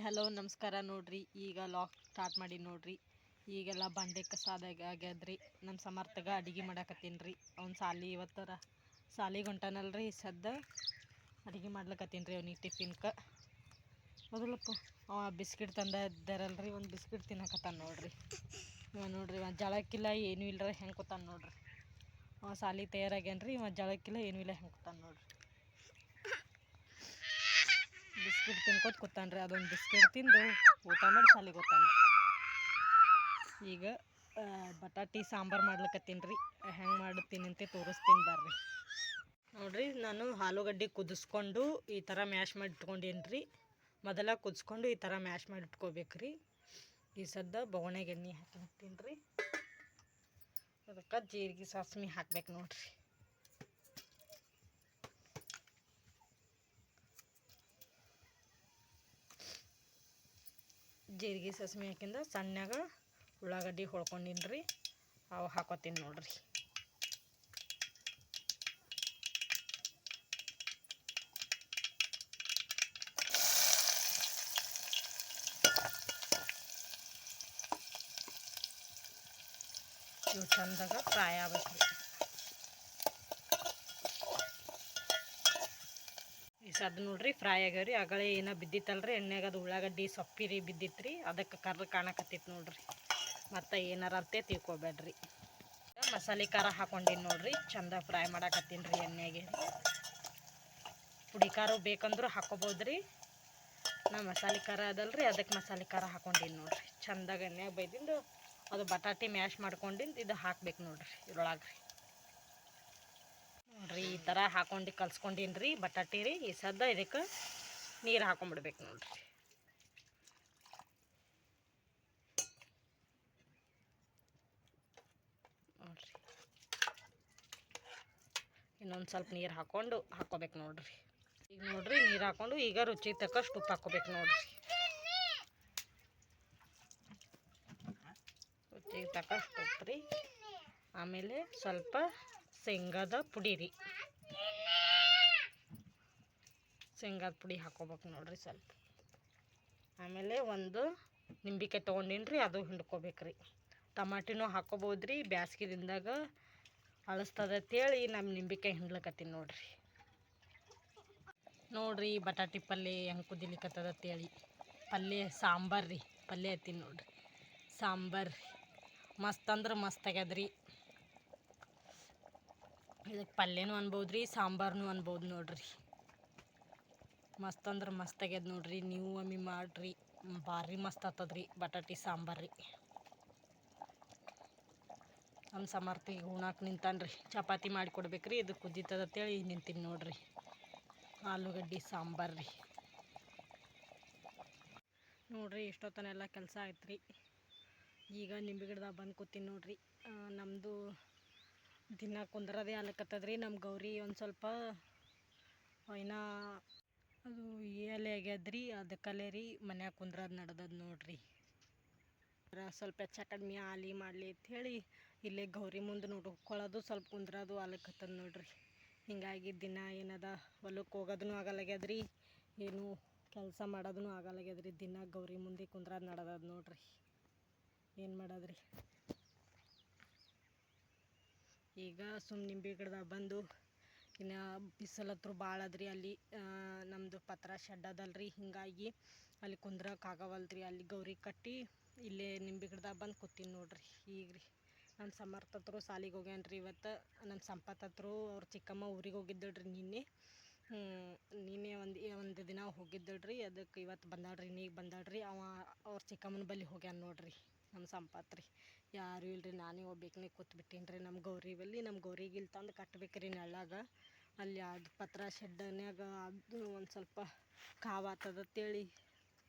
Hello ನಮಸ್ಕಾರ. ನೋಡ್ರಿ ಈಗ ಲಾಕ್ ಸ್ಟಾರ್ಟ್ ಮಾಡಿ ನೋಡ್ರಿ. ಈಗೆಲ್ಲ ಬಂಡೆ ಕಸಾದಾಗ ಆಗ್ಯದ್ರಿ. ನಮ್ಮ ಸಮರ್ಥಗ ಅಡುಗೆ ಮಾಡಾಕತ್ತೀನಿ ರೀ. ಅವ್ನು ಇವತ್ತರ ಸಾಲಿಗೆ ಹೊಂಟಾನಲ್ರಿ. ಸದ್ದ ಅಡುಗೆ ಮಾಡ್ಲಕತ್ತೀನಿ ರೀ ಅವ್ನಿಗೆ ಟಿಫಿನ್ಗೆ. ಮೊದಲಪ್ಪ ಅವ ಬಿಸ್ಕಿಟ್ ತಂದಿದ್ದಾರಲ್ರಿ, ಒಂದು ಬಿಸ್ಕಿಟ್ ತಿನ್ನಕತ್ತಾನ ನೋಡ್ರಿ. ನೋಡ್ರಿ ಒಂದು ಜಳಕ್ಕಿಲ್ಲ ಏನೂ ಇಲ್ಲರ ಹೆಂಗೆ ಕೂತಾನ ನೋಡ್ರಿ. ಅವ ಸಾಲಿಗೆ ತಯಾರಾಗ್ಯಾನ್ರಿ. ಇವ ಜಳಕ್ಕಿಲ್ಲ ಏನೂ ಇಲ್ಲ ಹೆಂಗೆ ಕೂತಾನ ನೋಡ್ರಿ. ಬಿಸ್ಕಿಟ್ ತಿನ್ಕೋತ ಕೂತಾನ್ರಿ. ಅದೊಂದು ಬಿಸ್ಕಿಟ್ ತಿಂದು ಊಟ ಮಾಡಿ ಸಾಲಿಗೆ ಹೋಗ್ತಾನೆ. ಈಗ ಬಟಾಟಿ ಸಾಂಬಾರು ಮಾಡ್ಲಕತ್ತೀನಿ ರೀ. ಹೆಂಗೆ ಮಾಡುತ್ತೀನಿ ಅಂತ ತೋರಿಸ್ತೀನಿ ಬರ್ರಿ. ನೋಡ್ರಿ, ನಾನು ಆಲೂಗಡ್ಡೆ ಕುದಿಸ್ಕೊಂಡು ಈ ಥರ ಮ್ಯಾಶ್ ಮಾಡಿ ಇಟ್ಕೊಂಡೇನಿ ರೀ. ಮೊದಲ ಕುದಿಸ್ಕೊಂಡು ಈ ಥರ ಮ್ಯಾಶ್ ಮಾಡಿ ಇಟ್ಕೋಬೇಕು ರೀ. ಈ ಸದ್ದ ಬೊಗಣೆಗೆ ಎಣ್ಣೆ ಹಾಕಿರ್ತೀನಿ ರೀ. ಅದಕ್ಕೆ ಜೀರಿಗೆ ಸಾಸ್ಮಿ ಹಾಕ್ಬೇಕು ನೋಡ್ರಿ. ಜೀರಿಗೆ ಸಾಸ್ಮಿ ಹಾಕಿಂದ ಸಣ್ಣಗ ಉಳ್ಳಾಗಡ್ಡಿ ಹೊಳ್ಕೊಂಡಿನಿ ರೀ. ಅವು ಹಾಕೋತೀನಿ ನೋಡ್ರಿ. ಇವು ಚಂದಾಗ ಫ್ರೈ ಆಗ್ಬೇಕು ರೀ. ಈ ಸದ್ದು ನೋಡ್ರಿ ಫ್ರೈ ಆಗ್ಯಾವ್ರಿ. ಆಗಳೇ ಏನೋ ಬಿದ್ದಿತ್ತಲ್ರಿ ಎಣ್ಣೆಗ, ಅದು ಉಳ್ಳಾಗಡ್ಡಿ ಸೊಪ್ಪಿರಿ ಬಿದ್ದಿತ್ತು ರೀ. ಅದಕ್ಕೆ ಕರ್ರ ಕಾಣಕತ್ತಿತ್ತು ನೋಡ್ರಿ. ಮತ್ತು ಏನಾರ ಅರ್ತೆ ತಿಳ್ಕೊಬೇಡ್ರಿ. ಮಸಾಲೆ ಖಾರ ಹಾಕೊಂಡಿನಿ ನೋಡ್ರಿ. ಚಂದ ಫ್ರೈ ಮಾಡಾಕತ್ತೀನಿ ರೀ ಎಣ್ಣೆಗೆ. ಪುಡಿ ಖಾರ ಬೇಕಂದ್ರೂ ಹಾಕೋಬೋದ್ರಿ. ನಾ ಮಸಾಲೆ ಖಾರ ಅದಲ್ರಿ, ಅದಕ್ಕೆ ಮಸಾಲೆ ಖಾರ ಹಾಕೊಂಡಿನಿ ನೋಡ್ರಿ. ಚಂದಾಗ ಎಣ್ಣೆಗೆ ಬೈದಿಂದು ಅದು ಬಟಾಟಿ ಮ್ಯಾಶ್ ಮಾಡ್ಕೊಂಡಿದ್ದು ಇದು ಹಾಕ್ಬೇಕು ನೋಡ್ರಿ ಇದ್ರೊಳಗೆ ರೀ. ನೋಡ್ರಿ ಈ ಥರ ಹಾಕೊಂಡು ಕಲ್ಸ್ಕೊಂಡಿನಿ ರೀ ಬಟಾಟಿ ರೀ. ಈ ಸದ್ದ ಇದಕ್ಕೆ ನೀರು ಹಾಕೊಂಡ್ಬಿಡ್ಬೇಕು ನೋಡ್ರಿ. ನೋಡ್ರಿ ಇನ್ನೊಂದು ಸ್ವಲ್ಪ ನೀರು ಹಾಕೋಬೇಕು ನೋಡ್ರಿ. ಈಗ ನೋಡ್ರಿ ನೀರು ಹಾಕೊಂಡು ಈಗ ರುಚಿಗೆ ತಕ್ಕಷ್ಟು ಉಪ್ಪು ಹಾಕೋಬೇಕು ನೋಡ್ರಿ. ರುಚಿಗೆ ತಕ್ಕಷ್ಟು ಉಪ್ಪು ರೀ. ಆಮೇಲೆ ಸ್ವಲ್ಪ ಶೇಂಗಾದ ಪುಡಿ ರೀ. ಶೇಂಗಾದ ಪುಡಿ ಹಾಕೋಬೇಕು ನೋಡ್ರಿ ಸ್ವಲ್ಪ. ಆಮೇಲೆ ಒಂದು ನಿಂಬೆಕಾಯಿ ತೊಗೊಂಡಿನಿ ರೀ, ಅದು ಹಿಂಡ್ಕೋಬೇಕ್ರಿ. ಟಮಾಟಿನೂ ಹಾಕೋಬೋದ್ರಿ. ಬ್ಯಾಸ್ಗೆ ದಿನದಾಗ ಅಳಸ್ತದಂತೇಳಿ ನಮ್ಮ ನಿಂಬೆಕಾಯಿ ಹಿಂಡ್ಲಕತ್ತೀನಿ ನೋಡ್ರಿ. ನೋಡ್ರಿ ಬಟಾಟಿ ಪಲ್ಯ ಹೆಂಗೆ ಕುದಿಲಿಕ್ಕತ್ತದಂತೇಳಿ. ಪಲ್ಯ ಸಾಂಬಾರು ರೀ. ಪಲ್ಯ ಹತ್ತೀನಿ ನೋಡ್ರಿ. ಸಾಂಬಾರು ಮಸ್ತ್ ಅಂದ್ರೆ ಮಸ್ತ್ ಆಗ್ಯದ್ರಿ. ಇದಕ್ಕೆ ಪಲ್ಯನೂ ಅನ್ಬೋದು ರೀ, ಸಾಂಬಾರನು ಅನ್ಬೋದು ನೋಡ್ರಿ. ಮಸ್ತ್ ಅಂದ್ರೆ ಮಸ್ತ್ ಆಗ್ಯದ ನೋಡ್ರಿ. ನೀವು ಒಮ್ಮೆ ಮಾಡಿರಿ, ಭಾರಿ ಮಸ್ತ್ ಆಗ್ತದ್ರಿ ಬಟಾಟಿ ಸಾಂಬಾರು ರೀ. ನಮ್ಮ ಸಮರ್ಥಿಗೆ ಉಣ್ಣಾಕ ನಿಂತಾನ್ರಿ. ಚಪಾತಿ ಮಾಡಿ ಕೊಡ್ಬೇಕ್ರಿ. ಇದು ಕುದ್ದಿತ್ತದಂತೇಳಿ ನಿಂತೀನಿ ನೋಡ್ರಿ. ಆಲೂಗಡ್ಡೆ ಸಾಂಬಾರು ರೀ. ನೋಡ್ರಿ ಇಷ್ಟೊತ್ತನೆಲ್ಲ ಕೆಲಸ ಆಯ್ತು ರೀ. ಈಗ ನಿಂಬೆ ಗಿಡದಾಗ ಬಂದು ಕೂತೀನಿ ನೋಡ್ರಿ. ನಮ್ಮದು ದಿನ ಕುಂದ್ರದೇ ಆಗ್ಲಕತ್ತದ್ರಿ. ನಮ್ಮ ಗೌರಿ ಒಂದು ಸ್ವಲ್ಪ ಏನೋ ಅದು ಎಲೆ ಆಗ್ಯದ್ರಿ. ಅದಕ್ಕಲ್ಲೇ ರೀ ಮನ್ಯಾಗ ಕುಂದ್ರದು ನಡ್ದದ ನೋಡ್ರಿ. ಸ್ವಲ್ಪ ಹೆಚ್ಚ ಕಡಿಮೆ ಆಲಿ ಮಾಡಲಿ ಅಂಥೇಳಿ ಇಲ್ಲೇ ಗೌರಿ ಮುಂದೆ ನೋಡ್ಕೊಳ್ಳೋದು ಸ್ವಲ್ಪ ಕುಂದ್ರದು ಆಗ್ಲಕತ್ತದ ನೋಡ್ರಿ. ಹಿಂಗಾಗಿ ದಿನ ಏನದ ಹೊಲಕ್ಕೆ ಹೋಗೋದೂ ಆಗಲ್ಲಾಗ್ಯದ್ರಿ, ಏನು ಕೆಲಸ ಮಾಡೋದೂ ಆಗಲ್ಲಾಗ್ಯದ್ರಿ. ದಿನ ಗೌರಿ ಮುಂದೆ ಕುಂದ್ರದು ನಡ್ದದ ನೋಡ್ರಿ. ಏನು ಮಾಡೋದ್ರಿ. ಈಗ ನಿಂಬೆ ಗಿಡದಾಗ ಬಂದು ಇನ್ನು ಬಿಸಿಲತ್ರ ಭಾಳ ಅದ್ರಿ. ಅಲ್ಲಿ ನಮ್ಮದು ಪತ್ರ ಶೆಡ್ ಅದಲ್ರಿ. ಹಿಂಗಾಗಿ ಅಲ್ಲಿ ಕುಂದ್ರಕ್ಕಾಗವಲ್ರಿ. ಅಲ್ಲಿ ಗೌರಿ ಕಟ್ಟಿ ಇಲ್ಲೇ ನಿಂಬೆ ಗಿಡದಾಗ ಬಂದು ಕೂತೀನಿ ನೋಡ್ರಿ. ಈಗ ರೀ ನನ್ನ ಸಮರ್ಥತ್ರು ಸಾಲಿಗೆ ಹೋಗ್ಯಾನ್ರಿ ಇವತ್ತು. ನನ್ನ ಸಂಪತ್ತತ್ರು ಅವ್ರ ಚಿಕ್ಕಮ್ಮ ಊರಿಗೆ ಹೋಗಿದ್ದಳ್ರಿ ನಿನ್ನೆ ಒಂದು ದಿನ ಹೋಗಿದ್ದಳ್ರಿ. ಅದಕ್ಕೆ ಇವತ್ತು ಬಂದಾಳ್ರಿ. ಈಗ ಬಂದಾಳ್ರಿ. ಅವ್ರ ಚಿಕ್ಕಮ್ಮನ ಬಳಿ ಹೋಗ್ಯಾನ ನೋಡ್ರಿ ನಮ್ಮ ಸಂಪತ್ ರೀ. ಯಾರೂ ಇಲ್ಲರಿ, ನಾನೇ ಒಬ್ಬೇಕನೇ ಕೂತ್ಬಿಟ್ಟೀನಿ ರೀ ನಮ್ಮ ಗೌರಿ ಬಳಿ. ನಮ್ಮ ಗೌರಿಗೆ ಇಲ್ಲಿ ತಂದು ಕಟ್ಬೇಕ್ರಿ ನೆಳ್ಳಾಗ. ಅಲ್ಲಿ ಅದು ಪತ್ರ ಶೆಡ್ನ್ಯಾಗ ಅದು ಒಂದು ಸ್ವಲ್ಪ ಕಾವಾತದಂತೇಳಿ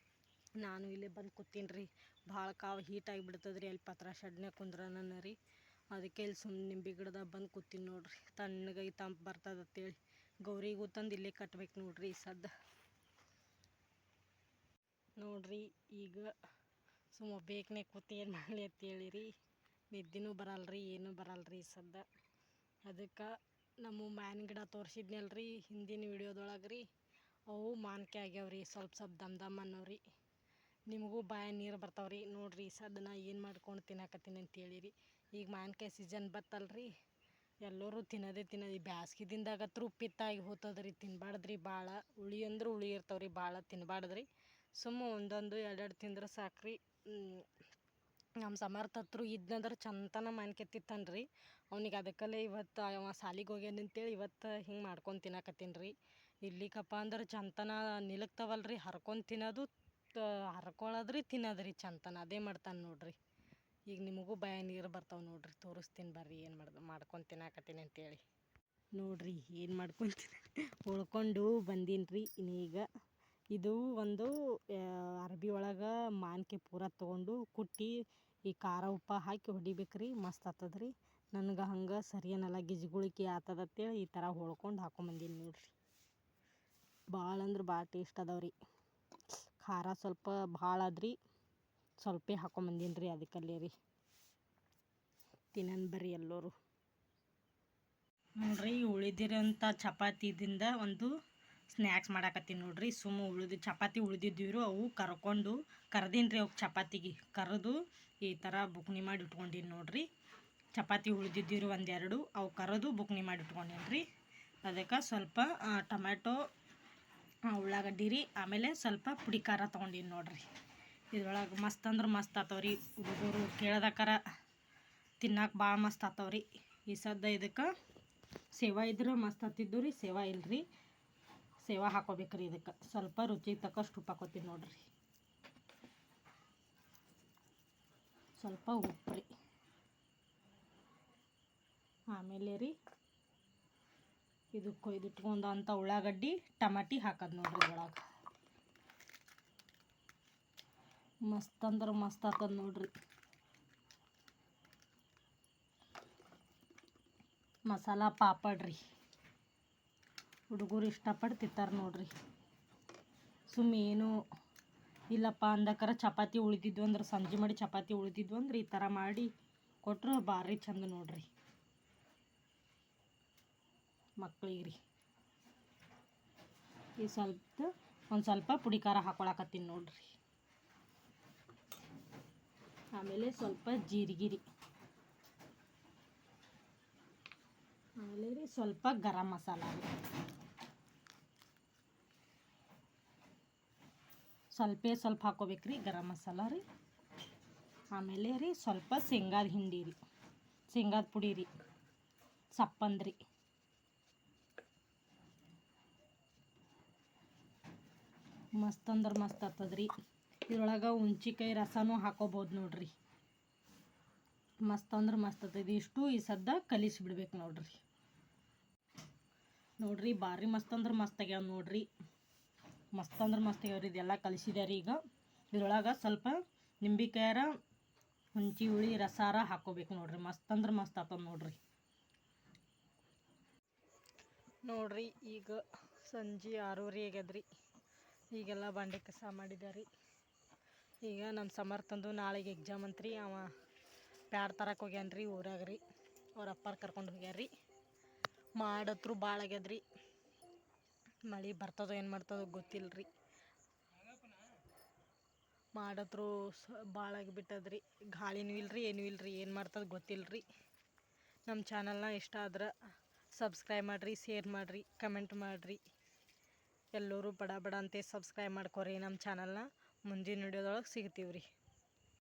ನಾನು ಇಲ್ಲೇ ಬಂದು ಕೂತೀನಿ ರೀ. ಭಾಳ ಕಾವು ಹೀಟ್ ಆಗಿಬಿಡ್ತದ್ರಿ ಅಲ್ಲಿ ಪತ್ರ ಶೆಡ್ನ್ಯಾಗ ಕುಂದ್ರನ ರೀ. ಅದಕ್ಕೆ ಇಲ್ಲಿ ನಿಂಬೆ ಗಿಡದಾಗ ಬಂದು ಕೂತೀನಿ ನೋಡ್ರಿ. ತಣ್ಣಗಾಗಿ ತಂಪು ಬರ್ತದಂತೇಳಿ ಗೌರಿಗೂ ತಂದು ಇಲ್ಲೇ ಕಟ್ಬೇಕು ನೋಡ್ರಿ. ಈ ಸದ್ದ ನೋಡ್ರಿ ಈಗ ಬೇಕನೆ ಕೂತು ಏನು ಮಾಡಲಿ ಅಂತೇಳಿ ರೀ. ನಿದ್ದೆನೂ ಬರಲ್ರಿ, ಏನೂ ಬರಲ್ರಿ ಈ ಸದ್ದ. ಅದಕ್ಕೆ ನಮ್ಮ ಮಾವಿನ ಗಿಡ ತೋರಿಸಿದ್ನಲ್ರಿ ಹಿಂದಿನ ವಿಡಿಯೋದೊಳಗೆ ರೀ, ಅವು ಮಾನ್ಕಾಯಿ ಆಗ್ಯಾವ್ರಿ. ಸ್ವಲ್ಪ ದಮ್ ಅನ್ನೋರಿ. ನಿಮಗೂ ಬಾಯ ನೀರು ಬರ್ತಾವ್ರಿ. ನೋಡಿರಿ ಸದ್ದ ಏನು ಮಾಡ್ಕೊಂಡು ತಿನ್ನಕತ್ತೀನಿ ಅಂತೇಳಿ ರೀ. ಈಗ ಮಾವಿನಕಾಯಿ ಸೀಸನ್ ಬತ್ತಲ್ರಿ, ಎಲ್ಲರೂ ತಿನ್ನೋದೇ ಈ ಬ್ಯಾಸ್ಗೆ ದಿನದಾಗತ್ರೂ ಪಿತ್ತಾಗಿ ಹೋಗ್ತದ್ರಿ. ತಿನ್ಬಾರ್ದ್ರಿ ಭಾಳ. ಹುಳಿ ಅಂದ್ರೆ ಹುಳಿ ಇರ್ತಾವ್ರಿ, ಭಾಳ ತಿನ್ಬಾರ್ದ್ರಿ. ಸುಮ್ಮ ಒಂದೊಂದು ಎರಡೆರಡು ತಿಂದ್ರೆ ಸಾಕ್ರಿ. ನಮ್ಮ ಸಮರ್ಥತ್ರು ಇದ್ನಂದ್ರೆ ಚಂತನ ಮಾವಿನಕಾಯಿ ತಿಂತಾನ್ರಿ. ಅವ್ನಿಗೆ ಅದಕ್ಕಲ್ಲೇ ಇವತ್ತು ಅವ ಸಾಲಿಗೆ ಹೋಗ್ಯಾನ ಅಂತೇಳಿ ಇವತ್ತು ಹಿಂಗೆ ಮಾಡ್ಕೊಂಡು ತಿನ್ನಕತ್ತೀನಿ ರೀ. ಇರ್ಲಿಕ್ಕಪ್ಪ ಅಂದ್ರೆ ಚಂತನ ನಿಲುಕ್ತಾವಲ್ರಿ, ಹರ್ಕೊಂಡು ತಿನ್ನೋದು, ಹರ್ಕೊಳ್ಳೋದ್ರಿ ತಿನ್ನೋದ್ರಿ ಚಂತನ ಅದೇ ಮಾಡ್ತಾನೆ ನೋಡ್ರಿ. ಈಗ ನಿಮಗೂ ಬಾಯ ನೀರು ಬರ್ತಾವೆ ನೋಡ್ರಿ. ತೋರಿಸ್ತೀನಿ ಬರ್ರಿ ಏನು ಮಾಡ್ಕೊಂಡು ತಿನ್ನಕತ್ತೀನಿ ಅಂತೇಳಿ. ನೋಡ್ರಿ ಏನು ಮಾಡ್ಕೊತೀನಿ ಉಳ್ಕೊಂಡು ಬಂದೀನಿ ರೀ. ಇನ್ನೀಗ ಇದು ಒಂದು ಅರ್ಬಿ ಒಳಗೆ ಮಾವಿನಕಾಯಿ ಪೂರ ತೊಗೊಂಡು ಕುಟ್ಟಿ ಈ ಖಾರ ಉಪ್ಪು ಹಾಕಿ ಹೊಡಿಬೇಕ್ರಿ. ಮಸ್ತ್ ಆಗ್ತದ್ರಿ. ನನಗೆ ಹಂಗೆ ಸರಿ ಅನ್ನಲ್ಲ, ಗಿಜ್ಗುಳಿಕೆ ಆಗ್ತದ ಅಂತೇಳಿ ಈ ಥರ ಹೊಳ್ಕೊಂಡು ಹಾಕೊಂಬಂದೀನಿ ನೋಡ್ರಿ. ಭಾಳ ಅಂದ್ರೆ ಭಾಳ ಟೇಸ್ಟ್ ಅದಾವ್ರಿ. ಖಾರ ಸ್ವಲ್ಪ ಭಾಳ ಆದ್ರಿ, ಸ್ವಲ್ಪ ಹಾಕೊಂಬಂದೀನಿ ರೀ. ಅದಕ್ಕಲ್ಲೇ ರೀ ತಿನ್ನನ್ ಬರ್ರಿ ಎಲ್ಲರೂ. ನೋಡ್ರಿ ಉಳಿದಿರೋಂಥ ಚಪಾತಿದಿಂದ ಒಂದು ಸ್ನ್ಯಾಕ್ಸ್ ಮಾಡಾಕತ್ತೀನಿ ನೋಡ್ರಿ. ಚಪಾತಿ ಉಳಿದಿದ್ದೀವ್ರು, ಅವು ಕರ್ದೀನಿ ರೀ. ಅವಕ್ಕೆ ಚಪಾತಿಗೆ ಕರೆದು ಈ ಥರ ಬುಕ್ನಿ ಮಾಡಿ ಇಟ್ಕೊಂಡೀನಿ ನೋಡ್ರಿ. ಚಪಾತಿ ಉಳಿದಿದ್ದೀರು ಒಂದೆರಡು, ಅವು ಕರೆದು ಬುಕ್ನಿ ಮಾಡಿ ಇಟ್ಕೊಂಡೀನಿ ರೀ. ಅದಕ್ಕೆ ಸ್ವಲ್ಪ ಟೊಮ್ಯಾಟೊ, ಉಳ್ಳಾಗಡ್ಡಿ ರೀ, ಆಮೇಲೆ ಸ್ವಲ್ಪ ಪುಡಿ ಖಾರ ತೊಗೊಂಡೀನಿ ನೋಡ್ರಿ. ಇದ್ರೊಳಗೆ ಮಸ್ತ್ ಅಂದ್ರೆ ಮಸ್ತ್ ಆತವ್ರಿ. ಹುಡುಗರು ಕೇಳ್ದಕ್ಕಾರ ತಿನ್ನಕ್ಕೆ ಭಾಳ ಮಸ್ತ್ ಆತವ್ರಿ. ಈ ಸದ್ದ ಇದಕ್ಕೆ ಸೇವಾ ಇದ್ರೆ ಮಸ್ತ್ ಆಗ್ತಿದ್ದು ರೀ. ಸೇವಾ ಇಲ್ರಿ, ಸೇವಾ ಹಾಕೋಬೇಕ್ರಿ. ಇದಕ್ಕೆ ಸ್ವಲ್ಪ ರುಚಿಗೆ ತಕ್ಕಷ್ಟು ಉಪ್ಪು ಹಾಕೋತೀನಿ ನೋಡ್ರಿ. ಸ್ವಲ್ಪ ಉಪ್ಪು ರೀ. ಆಮೇಲೆ ರೀ ಇದು ಕೊಯ್ದಿಟ್ಕೊಂಡಂಥ ಉಳ್ಳಾಗಡ್ಡಿ ಟಮಾಟಿ ಹಾಕೋದು ನೋಡ್ರಿ. ಇದ್ರೊಳಗೆ ಮಸ್ತ್ ಅಂದ್ರೆ ಮಸ್ತ್ ಆಗ್ತದೆ ನೋಡ್ರಿ. ಮಸಾಲ ಪಾಪಡ್ ರೀ, ಹುಡುಗರು ಇಷ್ಟಪಟ್ಟು ತಿಂತಾರೆ ನೋಡ್ರಿ. ಏನು ಇಲ್ಲಪ್ಪ ಅಂದಕ್ಕಾರ ಚಪಾತಿ ಉಳಿದಿದ್ವು ಅಂದ್ರೆ, ಸಂಜೆ ಮಾಡಿ ಚಪಾತಿ ಉಳಿದಿದ್ವು ಅಂದ್ರೆ ಈ ಥರ ಮಾಡಿ ಕೊಟ್ಟರು ಭಾರಿ ಚಂದ ನೋಡ್ರಿ ಮಕ್ಳಿಗೆ ರೀ. ಈ ಒಂದು ಸ್ವಲ್ಪ ಪುಡಿ ಖಾರ ಹಾಕೊಳಕತ್ತೀನಿ ನೋಡ್ರಿ. ಆಮೇಲೆ ಸ್ವಲ್ಪ ಜೀರಿಗೆ ರೀ, ಆಮೇಲೆ ರೀ ಸ್ವಲ್ಪ ಗರಂ ಮಸಾಲ ರೀ, ಸ್ವಲ್ಪ ಹಾಕೋಬೇಕ್ರಿ ಗರಂ ಮಸಾಲ ರೀ. ಆಮೇಲೆ ರೀ ಸ್ವಲ್ಪ ಶೇಂಗಾದ ಹಿಂಡಿ ರೀ, ಶೇಂಗಾದ ಪುಡಿ ರೀ, ಸಪ್ಪಂದ್ರಿ. ಮಸ್ತ್ ಅಂದ್ರೆ ಮಸ್ತ್ ಆಗ್ತದ್ರಿ. ಇದ್ರೊಳಗೆ ಹುಣ್ಚಿಕಾಯಿ ರಸನೂ ಹಾಕೋಬೋದು ನೋಡ್ರಿ. ಮಸ್ತ್ ಅಂದ್ರೆ ಮಸ್ತ್ ಆಗ್ತದೆ. ಇಷ್ಟು ಈ ಸದ್ದ ಕಲಿಸಿಬಿಡ್ಬೇಕು ನೋಡ್ರಿ. ನೋಡ್ರಿ ಭಾರಿ ಮಸ್ತ್ ಅಂದ್ರೆ ಮಸ್ತ್ ಆಗ್ಯಾವ ನೋಡ್ರಿ. ಮಸ್ತ್ ಅಂದ್ರೆ ಮಸ್ತ್ ಆಗ್ಯಾವ್ರಿ. ಇದೆಲ್ಲ ಕಲಿಸಿದ್ಯಾರಿ. ಈಗ ಇದ್ರೊಳಗೆ ಸ್ವಲ್ಪ ನಿಂಬೆಕಾಯಾರ ಹುಂಚಿ ಹುಳಿ ರಸಾರ ಹಾಕೋಬೇಕು ನೋಡ್ರಿ. ಮಸ್ತ್ ಅಂದ್ರೆ ಮಸ್ತ್ ಆಗ್ತದೆ ನೋಡ್ರಿ. ನೋಡ್ರಿ ಈಗ ಸಂಜೆ 6:30 ಆಗ್ಯದ್ರಿ. ಈಗೆಲ್ಲ ಬಂಡೆ ಕಸ ಮಾಡಿದಾರಿ. ಈಗ ನಮ್ಮ ಸಮರ್ಥಂದು ನಾಳೆಗೆ ಎಕ್ಸಾಮ್ ಅಂತ್ರಿ. ಅವ ಪ್ಯಾಡ್ ತರಕ್ಕೆ ಹೋಗ್ಯಾನ್ರಿ ಊರಾಗ ರೀ. ಅವ್ರ ಅಪ್ಪಾರ ಕರ್ಕೊಂಡು ಹೋಗ್ಯಾರ್ರಿ. ಮಾಡತ್ರು ಭಾಳ ಆಗ್ಯದ್ರಿ. ಮಳೆ ಬರ್ತದೋ ಏನು ಮಾಡ್ತದೋ ಗೊತ್ತಿಲ್ಲ ರೀ. ಮಾಡತ್ರು ಭಾಳ ಆಗಿಬಿಟ್ಟದ್ರಿ. ಗಾಳಿನೂ ಇಲ್ರಿ, ಏನೂ ಇಲ್ರಿ. ಏನು ಮಾಡ್ತದೆ ಗೊತ್ತಿಲ್ಲ ರೀ. ನಮ್ಮ ಚಾನಲ್ನ ಇಷ್ಟ ಆದ್ರೆ ಸಬ್ಸ್ಕ್ರೈಬ್ ಮಾಡಿರಿ, ಶೇರ್ ಮಾಡಿರಿ, ಕಮೆಂಟ್ ಮಾಡಿರಿ. ಎಲ್ಲರೂ ಬಡ ಅಂತೆ ಸಬ್ಸ್ಕ್ರೈಬ್ ಮಾಡ್ಕೊರಿ ನಮ್ಮ ಚಾನಲ್ನ. ಮುಂದಿನ ವಿಡಿಯೋದೊಳಗೆ ಸಿಗ್ತೀವಿ ರೀ.